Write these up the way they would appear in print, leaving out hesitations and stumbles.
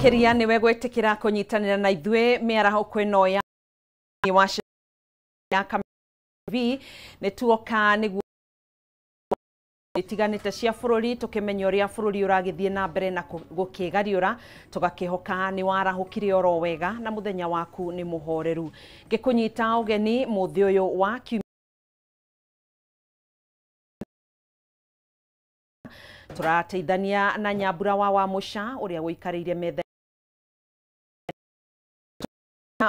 makiria niwe gwetikira kunyitanira na ithwe miaraho kwino ya washa ya TV ne tuoka niguo itiganite cia bururi tukimenya uria bururi uragithie na mbere na gukigariura tugakihoka ni warahukire oro wega na muthenya waku ni muhoreru ngikunyita ugeni muthi uyu wa turateithania na Nyambura wa Musha uria guikariire metha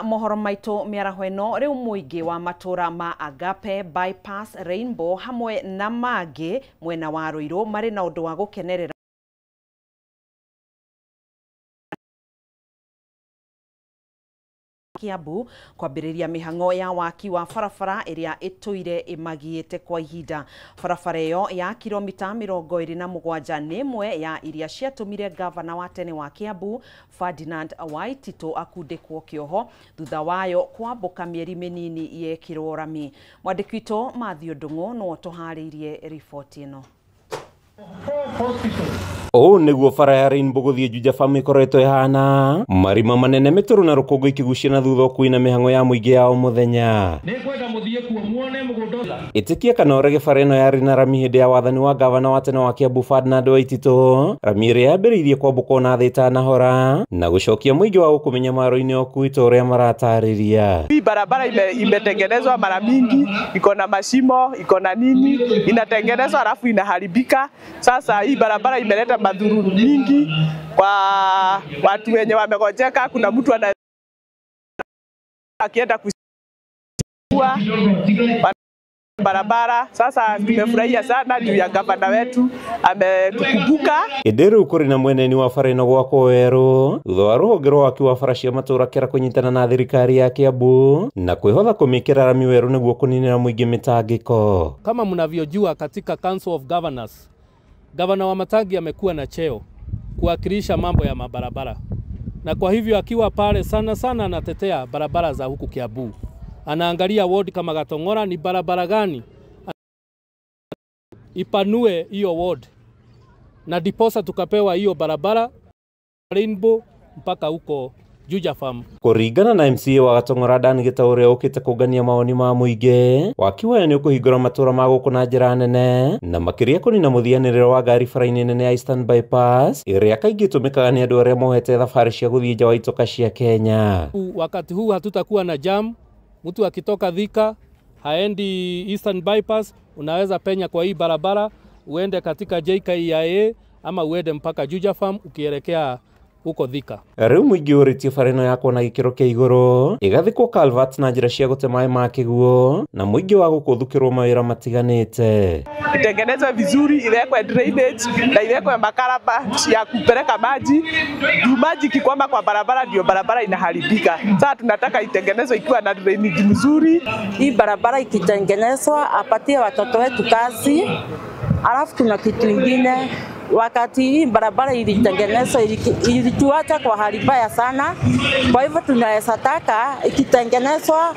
mohoro maito miaraho eno riu muingi wa matura ma Agape, Bypass, Rainbow hamwe na mangĩ mwena wa Ruiru mari na undu wa gukenerera Kiambu kwambiriria mihango ya waki wa barabara iria ituire imagiite kwa ihinda. Barabara iyo ya kilomita 27 ni imwe ya iria ciatumire gavana wa tene wa Kiambu Ferdinand Waititu akundikwo kioho thutha wayo kwambuka mieri minini yekirwo rami. Mwandiki witũ Mathew Ndung'u no tuhariirie riboti ino. Niguo bara ya Rainbow guthie Juja Farm ikoretwo ihana marima manene mituru na rukungu ikigucia na thutha kuina mihango ya muingi ya muthenya ni kwenda muthie kuo muone mugundo itikia kana orege bara ino yari na rami hindi ya wathani wa gavana wa tene wa Kiambu Ferdinand Waititu rami iria yambiriirie kwambuka na thita na hora na gucokia muingi wa ukumenya maro-ini okuita uria maratariria. Hii barabara imetengenezwa mara mingi, iko na mashimo, iko na nini, inatengenezwa alafu inaharibika. Sasa hii barabara imeleta madhuru mingi kwa watu wenye wamegojeka. Kuna mtu akienda kusiwa barabara. Sasa tumefurahia sana juu ya gavana wetu ametukumbuka. Ederu kuri na mweneni wa bara ino gwako weru thutha wa ruhonge rwa waki wa bara cia matura kera kunyitana na thirikari ya Kiambu na kwihotha kumikira rami weru niguo kuninira muingi mitangiko. Kama mnavyojua katika Council of Governors, gavana wa Matangi amekuwa na cheo kuwakilisha mambo ya mabarabara, na kwa hivyo akiwa pale sana anatetea barabara za huku Kiambu. Anaangalia ward kama Gatong'ora ni barabara gani ipanue hiyo ward, na diposa tukapewa hiyo barabara Rainbow mpaka huko Juja Farm. Kuringana na MCA wa Gatong'ora Dan Gitaure ukite kugania maoni ma muingi wakiwa ni ukuhingura matura ma guku na njira nene na makiria kunina muthianiriro wa ngari bara-ini nene ya Eastern Bypass iria kaingi tumikaga ni andu aria mohete thabari cia guthie nja wa itoka cia Kenya. Wakati huu hatutakuwa na jam. Mtu akitoka Thika haendi Eastern Bypass, unaweza penya kwa hii barabara uende katika JKIA ama uende mpaka Juja Farm ukielekea huko Thika. Riu muingi uritie bara ino yakwo na gikiro kia iguru igathikwo culvert na njira cia gute mai ma kiguo na muingi wa gukuthukirwo mawira matiganite. Itengenezwe vizuri, iwekwe drainage na iwekwe makaraba ya kupeleka maji. Maji kikwama kwa barabara ndio barabara inaharibika. Sasa tunataka itengenezwe ikiwa na drainage mzuri. Hii barabara ikitengenezwa apatie watoto wetu kazi. Alafu kuna kitu kingine, wakati hii barabara ilitengenezwa ilituacha kwa hali mbaya sana. Kwa hivyo tunaweza taka ikitengenezwa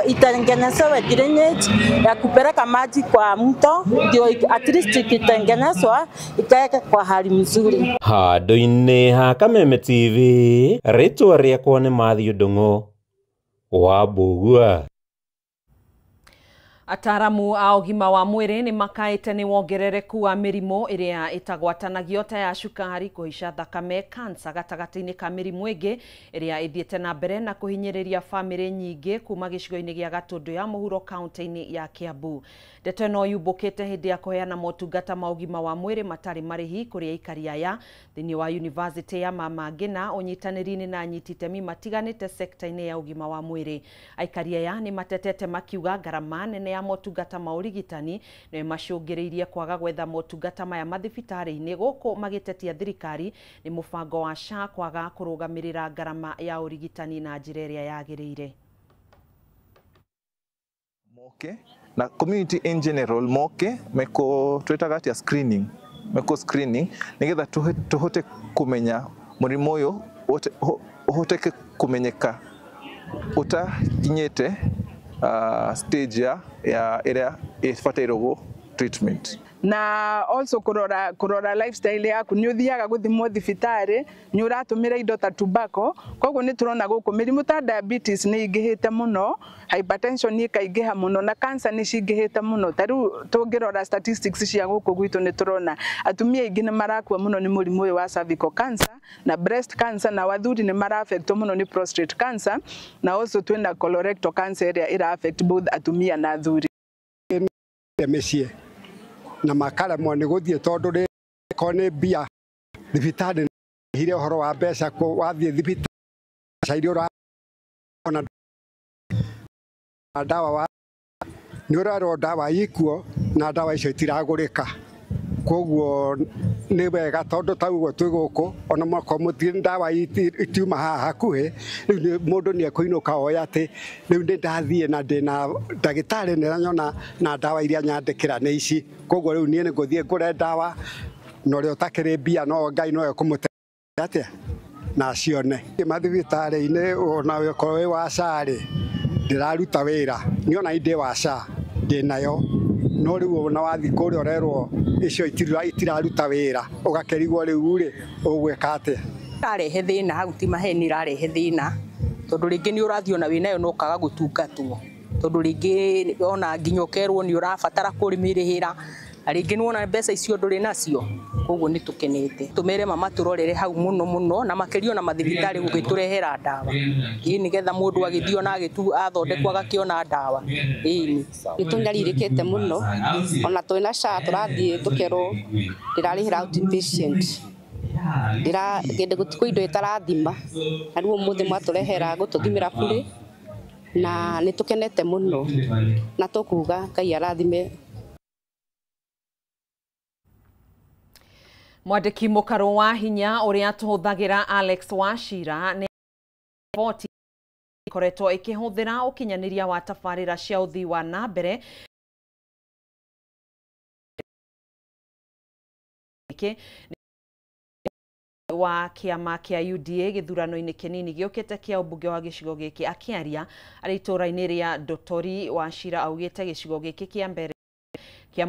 itengenezewe drainage ya kupeleka maji kwa mto, ndio at least ikitengenezwa ikaeka kwa hali mzuri. Handu-ini ha Kameme TV ritwa riakwa ni Mathew Ndung'u wa Mbugua. Ataramu a ugima wa mwiri ni makaite ni wongerereku wa mirimu iria itagwatanagio ta ya cukari, kuhisha thakame, kansa gatagati-ini ka mirimu ingi iria ithiete na mbere na kuhinyiriria family nyingi kuma gicigo-ini gia Gatundu ya muhuro kaunti-ini ya Kiambu. Ndeto ino yumbukite hindi ya kuheana motungata ma ugima wa mwiri matari marihi kuri aikari aya thiini wa University ya Mama Ngina unyitaniri-ini na anyititemi matiganite sekta-ini ya ugima wa mwiri. Aikari aya ni matetete makiuga garama nene ya motungata ma urigitani ni macungiriirie kwaga gwetha motungata maya mathibitari-ini guku magitetia thirikari ni mubango wa SHA kwaga kurugamirira garama ya urigitani na njira iria yagiriire. Moke na community in general moke meko twetaga atia screening nigetha tuhote kumenya murimo uyu uhoteke kumenyeka utakinyete stage ya area ifatairwo treatment. na also kurora lifestyle yaku ni uthiaga guthimwo thibitari ni uratumira indo ta tobacco koguo ni turona guku mirimu ta diabetes ni ingihite muno, hypertension ni kaingiha muno na cancer ni cingihite muno. Tariu tungirora statistics cia guku gwitu ni turona atumia ingi ni marakua muno ni murimu uyu wa cervical cancer na breast cancer, na wathuri ni mara affect muno ni prostate cancer, na also twina colorectal cancer ira ira affect both atumia na athuri. Mecie na makara mwane guthie tondu ri kone bia thibitari hire horo wa mbeca ko wathie thibitari cairi ura ona dawa wa ni uraro dawa ikuo na dawa icio itiragurika, koguo ni wega tondu tauguo twi guku ona mako muthie dawa itiuma haha hakuhi riu mundu ni ekuinuka oya ati riu ndi ndathie na ndina ndagitari ni ranyona na dawa iria nyandikira ni ici, koguo riu ni nguthie ngure dawa no ri utakiri bia no Ngai no ekumute atia na cione mathibitari-ini ona wekorwo wa cari ndiraruta wira ni ona inde wa ca ndinayo no riu ona wathi kuri orerwo icio itiraruta wira ugakerigwo riu ri ugwika atia arehe thina hau ti maheni rarehe thina tondu ringi ni urathio na winayo no kaga gutungatwo tondu ringi ona nginyokerwo ni urabatara kurimirihira ringi nuona mbeca icio nduri nacio, koguo ni tukenete tumere mama turorere hau muno muno na makerio na mathibitari gugiturehera dawa ni getha mundu agithio na agitu athondekwa gakiona dawa nitunyaririkite muno ona twina sha turathie tukero ndirarihira outpatient gende gutiko indo itarathima na riu muthi mwaturehera gututhimira bure na nitukenete muno na tukuga Ngai arathime. Mwandiki mukaro wa hinya uria tuhuthagira Alex Wachira ni riboti ikoretwo ikihuthira ukinyaniria wa tabarira cia uthii wa nambere wa kiama kia UDA githurano-ini kinini giukite kia ubunge wa gicigo giki akiaria ari itura-ini ria Dotori Wachira augite gicigo giki kia mbere kia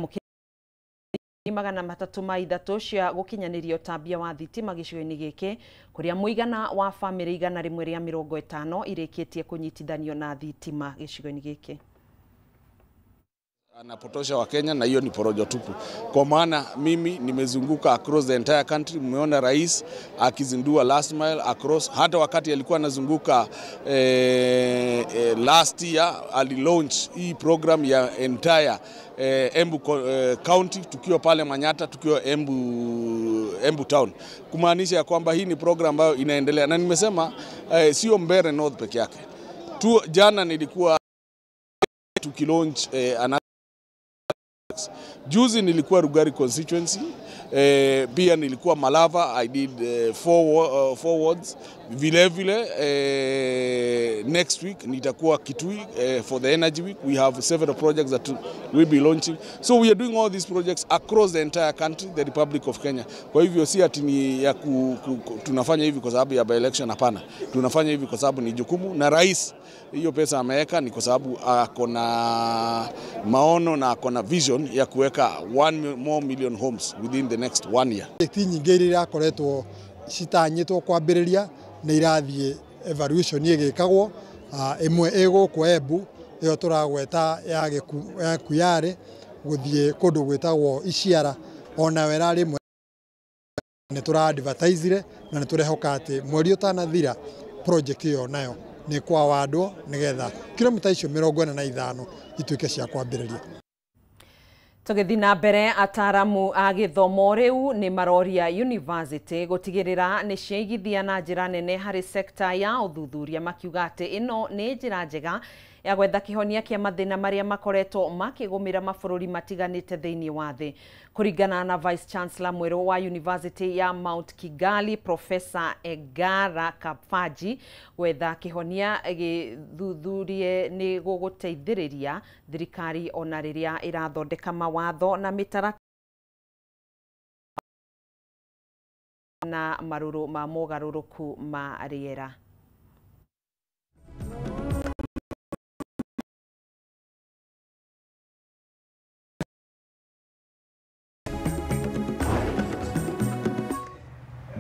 magana matatu ma ithatu cia gukinyaniria utambia wa thitima gicigo-ini giki kuria muigana wa family igana rimwe ria 50 irikitie kunyitithanio na thitima gicigo-ini giki. Anapotosha wa Kenya na hiyo ni porojo tupu. Kwa maana mimi nimezunguka across the entire country, mmeona rais akizindua last mile across, hata wakati alikuwa anazunguka last year alilaunch hii program ya entire Embu County, tukiwa pale Manyata, tukiwa Embu Town, kumaanisha ya kwamba hii ni program ambayo inaendelea, na nimesema sio Mbeere North peke yake tu. Jana nilikuwa tukilaunch juzi nilikuwa Rugari constituency, pia nilikuwa Malava, I did 4 wards. Vile next week nitakuwa Kitui for the energy week. We have several projects that we'll be launching. So we are doing all these projects across the entire country, the Republic of Kenya. Kwa hivyo si ati ni ya tunafanya hivi kwa sababu ya by election, hapana. Tunafanya hivi kwa sababu ni jukumu, na rais hiyo pesa ameweka ni kwa sababu akona maono na akona vision ya kuweka 1 more million homes within the next 1 year. Nyingi iria akoretwo citanyitwo kwambiriria ni irathie evaluation igikagwo, imwe iguku Embu iyo turagweta ya Kuyare guthie kundu gwetagwo Iciara, ona wera rimwe ni tura advertise na ni turehoka ati mweri utanathira project iyo nayo ni kwa wandwo nigetha kilomita icio 45 ituike cia kwambiriria. Tugithi na mbere, ataramu a githomo riu ni maroria university gutigirira ni ciaigithia na njira nene hari sekta ya uthuthuria, makiuga ati ino ni njira njega ya gwetha kihonia kia mathina maria makoretwo makigumira mabururi matiganite thiini wa thi. Kuringana na Vice Chancellor mweru wa University ya Mount Kigali, Professor Egara Kafaji, gwetha kihonia githuthurie ni guguteithiriria thirikari ona riria irathondeka mawatho na mitaratara na maruru ma mogaruruku ma riera.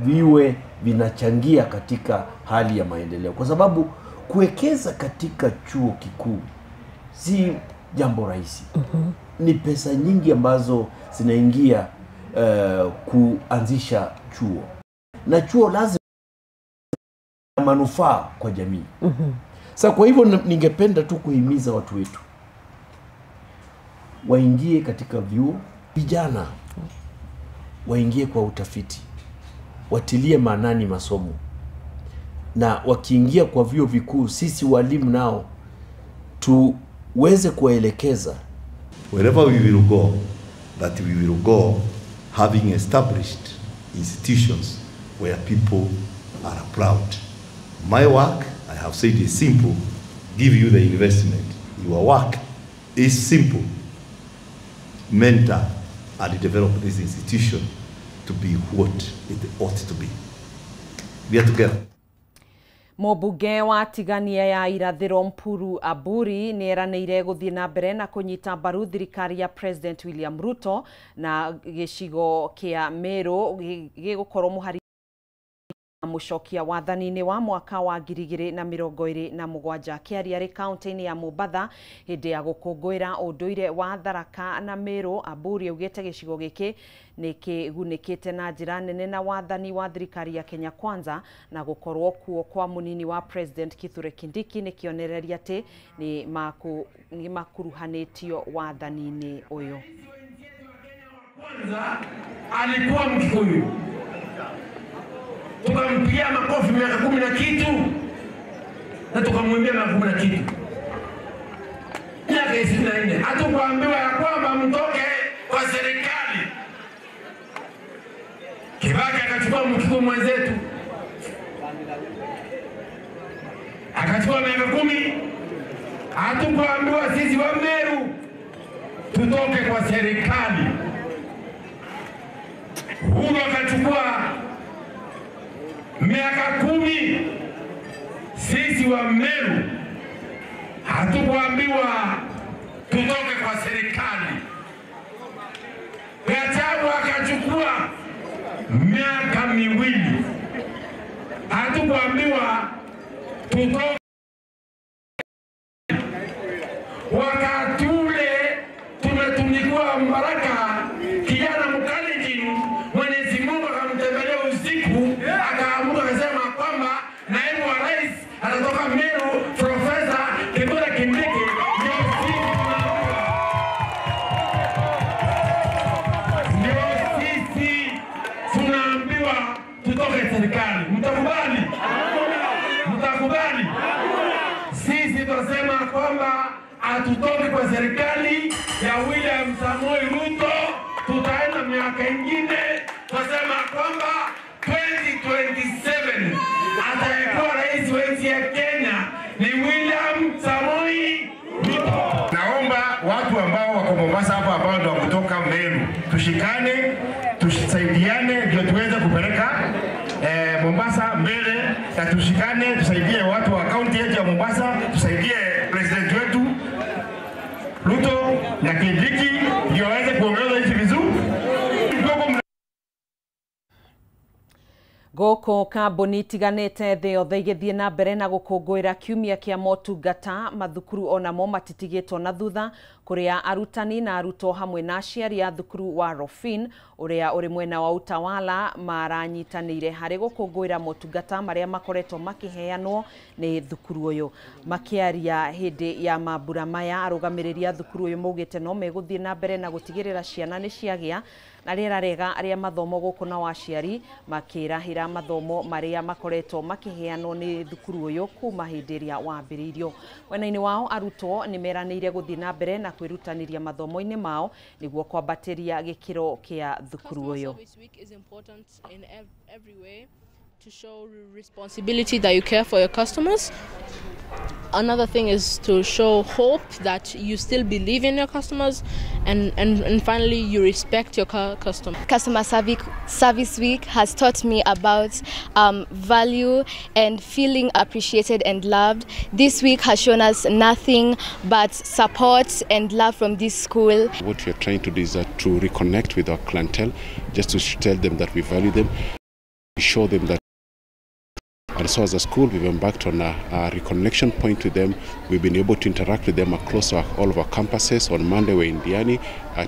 viwe vinachangia katika hali ya maendeleo, kwa sababu kuwekeza katika chuo kikuu si jambo rahisi. Ni pesa nyingi ambazo zinaingia kuanzisha chuo, na chuo lazima manufaa kwa jamii. Sasa kwa hivyo ningependa tu kuhimiza watu wetu waingie katika vyuo, vijana waingie kwa utafiti, watilie maanani masomo, na wakiingia kwa vyuo vikuu, sisi walimu nao tuweze kuwaelekeza. Wherever we will go, that we will go having established institutions where people are proud. My work, I have said, is simple. Give you the investment. Your work is simple. Mentor and develop this institution to be what it ought to be. We are together. Mũmbunge wa tigania ya irathĩro Mpuru Aburi nĩ eranĩire gũthiĩ na mbere na kũnyita mbaru thirikari ya President William Ruto na gĩcigo kĩa Meru gĩgũkorwo mũhari mũcokia wathani-inĩ wa mwaka wa 2027 kĩaria arĩ kaunti-inĩ ya Mombatha hĩndĩ ya gũkũngũĩra ũndũire wa Tharaka na Meru. Aburi augĩte gĩcigo gĩkĩ nĩ kĩgunĩkĩte na njĩra nene na wathani wa thirikari ya Kenya Kwanza, na gũkorwo kuo kwa mũnini wa President Kithure Kindiki nĩ kĩonereria atĩ nĩ makuruhanĩtio wathani-inĩ ũyũ. Kwanza alikuwa Mkikuyu, tukampigia makofi miaka 10 na kitu, na tukamwambia miaka 10 na kitu, miaka 24. Hatukuambiwa ya kwamba mtoke kwa serikali. Kibaki akachukua Mkikuyu mwenzetu, akachukua miaka 10. Hatukuambiwa sisi wa Meru tutoke kwa serikali. Huyo akachukua miaka 10. Sisi wa Meru hatukuambiwa tutoke kwa serikali. Gachagua akachukua miaka 2. Hatukuambiwa tutoke. Wakati ule tumetumikiwa Mbaraka, kijana Mkalenjin, Mwenyezi Mungu akamtembelea usiku, akaamuka akasema kwamba naibu wa rais atatoka Meru, Profesa Kithure Kindiki. Ndio sisi tunaambiwa tutoke serikali. Mtakubali? Mtakubali? Sisi tunasema kwamba hatutoki kwa serikali ya William Samoei Ruto, tutaenda miaka ingine. Tunasema kwamba 2027 atakuwa rais wa nchi ya Kenya ni William Samoei Ruto. Naomba watu ambao wako Mombasa hapa, ambao ndio kutoka Meru, tushikane, tusaidiane ndio tuweze kupeleka Mombasa mbele, na tushikane, tusaidie watu wa kaunti yetu ya Mombasa, tusaidie president wetu Ruto na Kindiki ndio waweze kuongoza nchi vizuri. Goko kambuni tiganĩte thĩ yothe igĩthiĩ na mbere na gũkũngũĩra kiumia kĩa motungata, mathukuru onamo matitigĩtwo na thutha, kũrĩa arutani na arutwo hamwe na aciari a thukuru wa Rofin ũrĩa ũrĩ mwena wa Utawala maranyitanĩire harĩ gũkũngũĩra motungata marĩa makoretwo makĩheanwo nĩ thukuru ũyũ. Makĩaria hĩndĩ ya mambura maya, arũgamĩrĩri a thukuru ũyũ maugĩte no megũthiĩ na mbere na gũtigĩrĩra ciana nĩ ciagĩa na rĩera rĩega arĩa mathomo gũkũ na waciari, makĩrahĩra mathomo marĩa makoretwo makĩheanwo nĩ thukuru ũyũ kuma hĩndĩ ĩrĩa wambĩrĩirio. Wena-inĩ wao arutwo nĩ meranĩire gũthiĩ na mbere na kwĩrutanĩria mathomo-inĩ mao nĩguo kwambatĩria gĩkĩro kĩa thukuru ũyũ. To show responsibility that you care for your customers. Another thing is to show hope that you still believe in your customers, and finally you respect your customers. Customer Service Week has taught me about value and feeling appreciated and loved. This week has shown us nothing but support and love from this school. What we are trying to do is to reconnect with our clientele, just to tell them that we value them. show them that. And so as a school, we've embarked on a reconnection point with them. We've been able to interact with them across all of our campuses. On Monday, we're in Diani.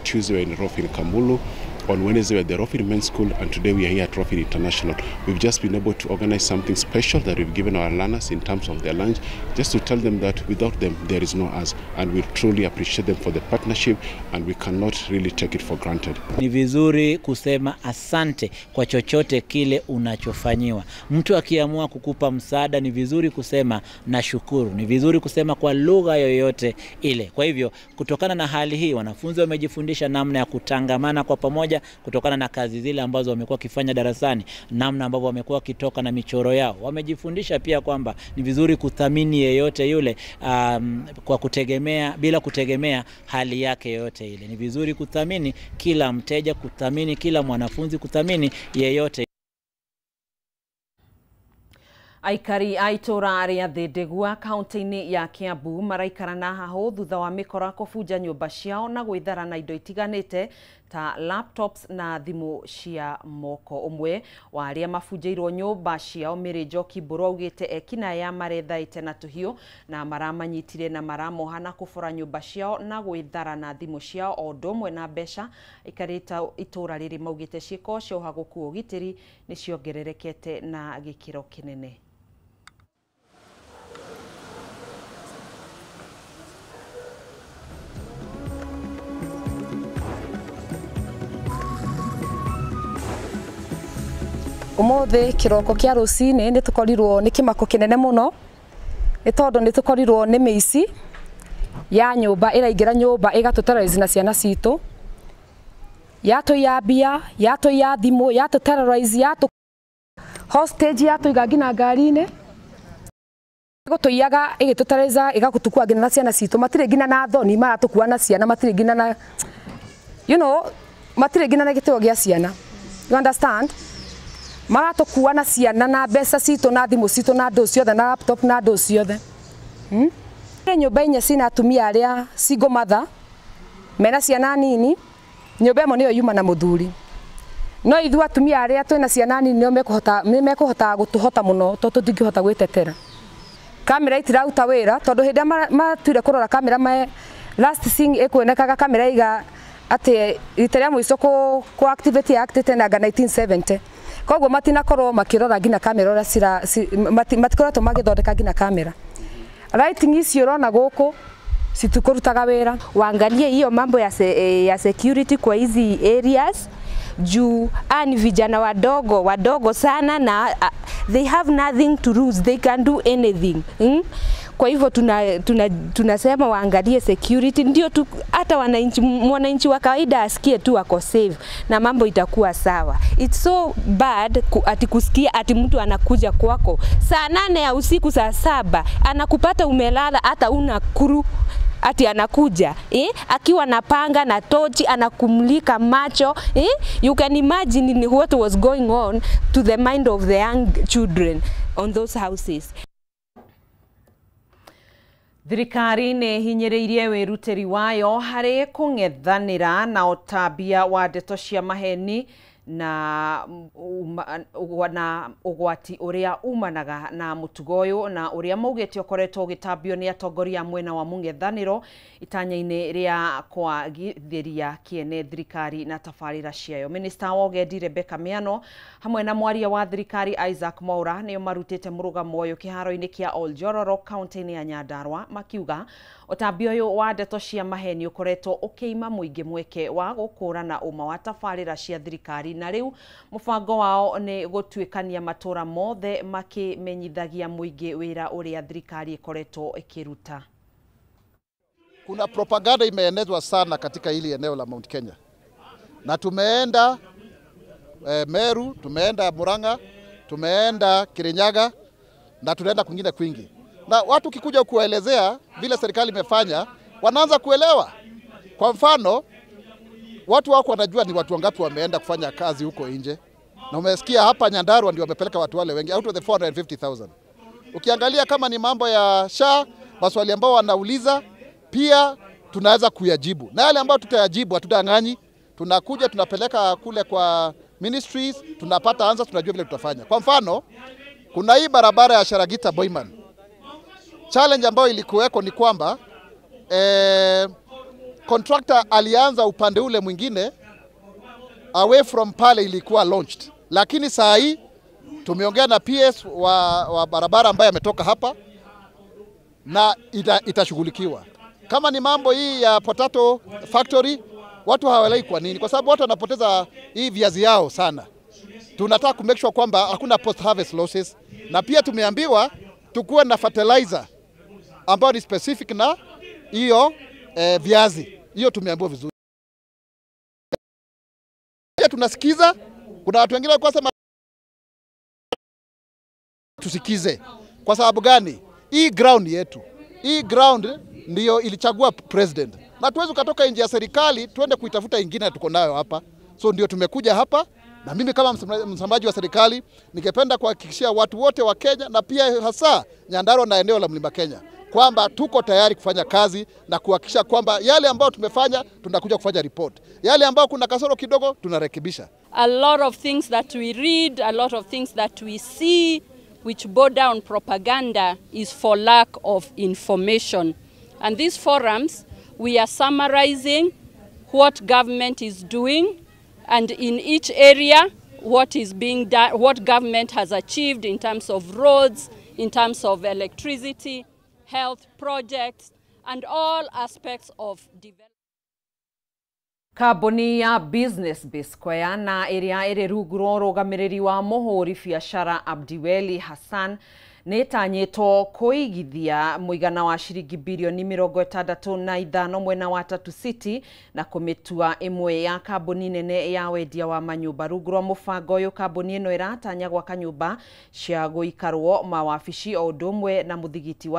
Tuesday, we're in Rofin Kamulu. On Wednesday, we're at the Rofin Men's School. And today, we are here at Rofin International. We've just been able to organize something special that we've given our learners in terms of their lunch, just to tell them that without them, there is no us. And we truly appreciate them for the partnership, and we cannot really take it for granted. Ni vizuri kusema asante kwa chochote kile unachofanyiwa. Mtu akiamua kukupa msaada, ni vizuri kusema nashukuru. Ni vizuri kusema kwa lugha yoyote ile. Kwa hivyo, kutokana na hali hii, wanafunzi wamejifundisha namna ya kutangamana kwa pamoja, kutokana na kazi zile ambazo wamekuwa kifanya darasani, namna ambavyo wamekuwa kitoka na michoro yao. Wamejifundisha pia kwamba ni vizuri kuthamini yeyote yule kwa kutegemea, bila kutegemea hali yake yoyote ile. Ni vizuri kuthamini kila mteja, kuthamini kila mwanafunzi, kuthamini yeyote. Aikari aitora aria thindegua kaunti-ini ya Kiambu maraikarana haho thutha wa mikora kubuja nyumba ciao na gwithara na indo itiganite ta laptops na thimu cia moko. Umwe wa aria mabunjirwo nyumba ciao Mary Njoki Mburu augite ekina ya marethaite na tuhio na maramanyitire na maramohana kubura nyumba ciao na gwithara na thimu ciao o ndomwe na mbeca. Ikarita itora riri maugite ciiko cio haguku ugitiri ni ciongererekete na gikiro kinene. Umothe kiroko kia rucini ni tukorirwo ni kimako kinene muno ni tondu ni tukorirwo ni miici ya nyumba iraingira nyumba igatuterrorize na ciana citu yatuiya yatuiya thimu yatuterrorize hostage yatuiga ngina ngari-ini gutuiyaga igituterrorize igagutukua ngina na ciana citu matire ngina na thoni maratukua na ciana matire ngina na matire ngina na gitio gia ciana, you understand? Maratukua na ciana na mbeca citu na thimu citu na ndo ciothe na laptop na ndo ciothe. Nyumba inya cina atumia aria single mother mena ciana nini, nyumba imo niyo yuma na muthuri. No ithu atumia aria twina ciana nini no mekuhota gutuhota muno to tutingihota gwitetera. Kamera itirauta wira tondu hinda matwire kurora kamera last thing ikuonekaga kamera iga ati riteria mwico ku activate active na 1970. Koguo matinakorwo makirora ngina kamera ora cira matikoretwo magithondeka ngina kamera. Lighting icio urona guku situkurutaga wira. Waangalie hiyo mambo ya security kwa hizi areas juu ni vijana wadogo sana na they have nothing to lose, they can do anything. Kwa hivyo tunasema waangalie security ndio hata mwananchi wa kawaida asikie tu wako safe na mambo itakuwa sawa. It's so bad ati kusikia ati mtu anakuja kwako saa 8 ya usiku, saa 7 anakupata umelala, hata una kuru ati anakuja akiwa na panga na tochi anakumulika macho. You can imagine what was going on to the mind of the young children on those houses. Thirikari nĩ hinyĩrĩirie wĩrutĩri wayo harĩ kũng'ethanĩra na ũtambia wa ndeto cia maheni na ugwati uria umanaga na mutugo uyu na uria maugite ukoretwo gitambio ni atongoria mwena wa mung'ethaniro itanya-ini ria kwagithiria kiene thirikari na tabarira ciayo. Minister wa Ugendi Rebecca Miano hamwe na mwaria wa thirikari Isaac Mwaura nio marutite murugamo uyu kiharo-ini kia Oljororo kaunti-ini ya Nyandarua makiuga utambio uyu wa ndeto cia maheni ukoretwo ukiima muingi mweke wa gukũrana uma wa tabarira cia thirikari na riu mubango wao ni gutwikania matura mothe makimenyithagia muingi wira uria thirikari ikoretwo ikiruta. Kuna propaganda imeenezwa sana katika hili eneo la Mount Kenya, na tumeenda Meru, tumeenda Murang'a, tumeenda Kirinyaga na tunaenda kwingine kwingi, na watu kikuja kuelezea vile serikali imefanya wanaanza kuelewa. Kwa mfano, watu wako wanajua ni watu wangapi wameenda kufanya kazi huko nje, na umesikia hapa Nyandarua ndio wamepeleka watu wale wengi out of the 450,000. Ukiangalia kama ni mambo ya SHA, maswali ambao wanauliza pia tunaweza kuyajibu, na yale ambao tutayajibu hatudang'anyi. Tunakuja tunapeleka kule kwa ministries, tunapata answers, tunajua vile tutafanya. Kwa mfano, kuna hii barabara ya Sharagita Boyman. Challenge ambayo ilikuweko ni kwamba contractor alianza upande ule mwingine away from pale ilikuwa launched. Lakini saa hii tumeongea na PS wa barabara ambaye ametoka hapa na itashughulikiwa. Kama ni mambo hii ya potato factory, watu hawalei kwa nini? Kwa sababu watu wanapoteza hii viazi yao sana. Tunataka ku make sure kwamba hakuna post harvest losses, na pia tumeambiwa tukuwe na fertilizer ambayo ni specific na hiyo viazi. Hiyo tumeambiwa vizuri. Tunasikiza, kuna watu wengine kwa sema tusikize. Kwa sababu gani? Hii ground yetu. Hii ground ndiyo ilichagua president. Na tuwezi kutoka nje ya serikali tuende kuitafuta ingine tuko nayo hapa. So ndio tumekuja hapa, na mimi kama msemaji wa serikali ningependa kuhakikishia watu wote wa Kenya na pia hasa Nyandarua na eneo la Mlima Kenya kwamba tuko tayari kufanya kazi na kuhakikisha kwamba yale ambayo tumefanya tunakuja kufanya report. Yale ambayo kuna kasoro kidogo tunarekebisha. A lot of things that we read, a lot of things that we see which border on propaganda is for lack of information. And these forums, we are summarizing what government is doing, and in each area what is being done, what government has achieved in terms of roads, in terms of electricity, health projects, and all aspects of development. Kambuni ya Business Bisquare na iria iri rungu rwa rugamiriri wa muhuri biashara Abdiweli Hassan nitanyitwo kuigithia muigana wa shiringi bilioni 65 mwena wa Tatu City na kumitua imwe ya kambuni nene ya wendia wa manyumba. Rungu rwa mubango uyu kambuni ino iratanya gwaka nyumba cia guikarwo mawabici o ndumwe na muthigiti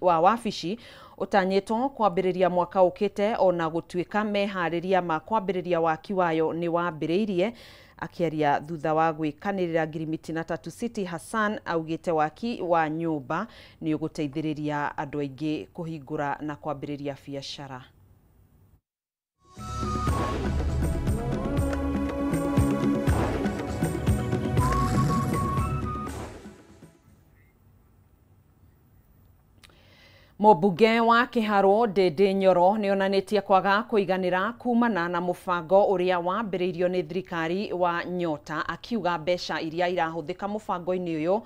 wa wabici utanyitwo kwambiriria mwaka ukite ona gutuika mehariria ma kwambiriria waki wayo ni wambiriirie. Akiaria thutha wa gwikanirira ngirimiti na Tatu City, Hassan augite waki wa nyumba ni uguteithiriria andu aingi kuhingura na kwambiriria biashara. Mũmbunge wa Kĩharũ Ndindi Nyoro ni onanitie kwaga kuiganira kumana na mubango uria wambiriirio ni thirikari wa Nyota, akiuga mbeca iria irahuthika mubango-ini uyu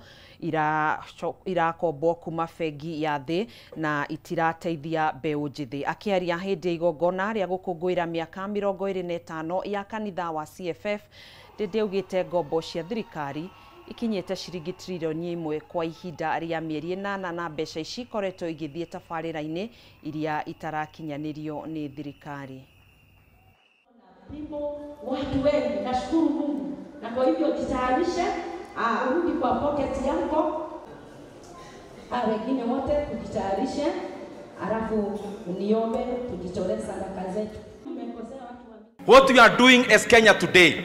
irakombwo kuma bengi ya thi na itirateithia mbeũ njithi. Akiaria hindi igongona ria gukungwira miaka 25 ya kanitha wa CFF, Ndindi augite ngombo cia thirikari ikinyete shiringi trilioni 1 kwa ihinda ria mieri 8 na mbeca ici koretwo igithie tabarira-ini iria itarakinyanirio ni thirikari. Watu wengi, nashukuru Mungu, na kwa hivyo jitayarishe urudi kwa pocket yako, wengine wote kujitayarishe, alafu uniombe tujitolee sadaka zetu. What we are doing as Kenya today,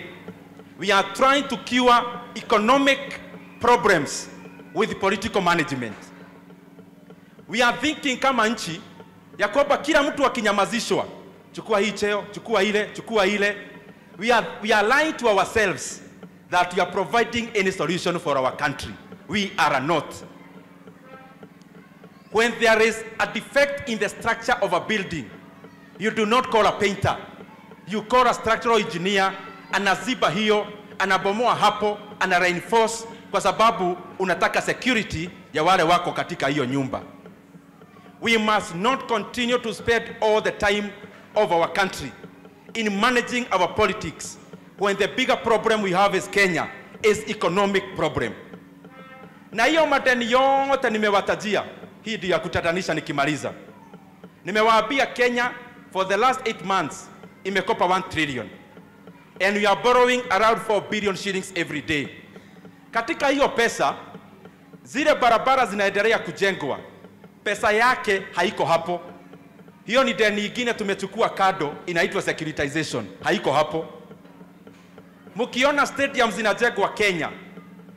we are trying to cure economic problems with political management. We are thinking kama nchi ya kwamba kila mtu akinyamazishwa, chukua hii cheo, chukua ile. We are lying to ourselves that we are providing any solution for our country. We are not. When there is a defect in the structure of a building, you do not call a painter. You call a structural engineer, anaziba hiyo, anabomoa hapo, ana reinforce kwa sababu unataka security ya wale wako katika hiyo nyumba. We must not continue to spend all the time of our country in managing our politics when the bigger problem we have as Kenya is economic problem. Na hiyo madeni yote nimewatajia, hii ndio ya kutatanisha nikimaliza. Nimewaambia Kenya for the last 8 months imekopa 1 trillion. And we are borrowing around 4 billion shillings every day. Katika hiyo pesa, zile barabara zinaendelea kujengwa, pesa yake haiko hapo. Hiyo ni deni nyingine tumechukua kado, inaitwa securitization, haiko hapo. Mkiona stadium zinajengwa Kenya,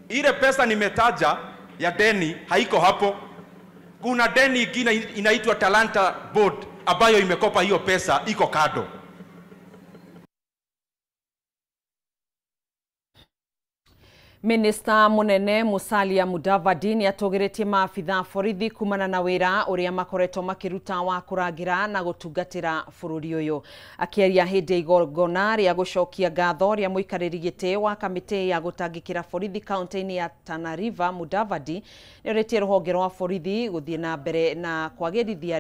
ile pesa nimetaja ya deni haiko hapo. Kuna deni nyingine inaitwa Talanta Board ambayo imekopa hiyo pesa, iko kado. Minista munene Musalia Mudavadi ni atogeretie maabitha borithi kumana na wira uria makoretwo makiruta wa kurangira na gutungatira bururi uyu. Akiaria hindi igongona ria gucokia ngatho ria muikariri giti wa kamiti ya gutangikira borithi kaunti-ini ya Tana River, Mudavadi ni oretie ruhonge rwa borithi guthie na mbere na kwagirithia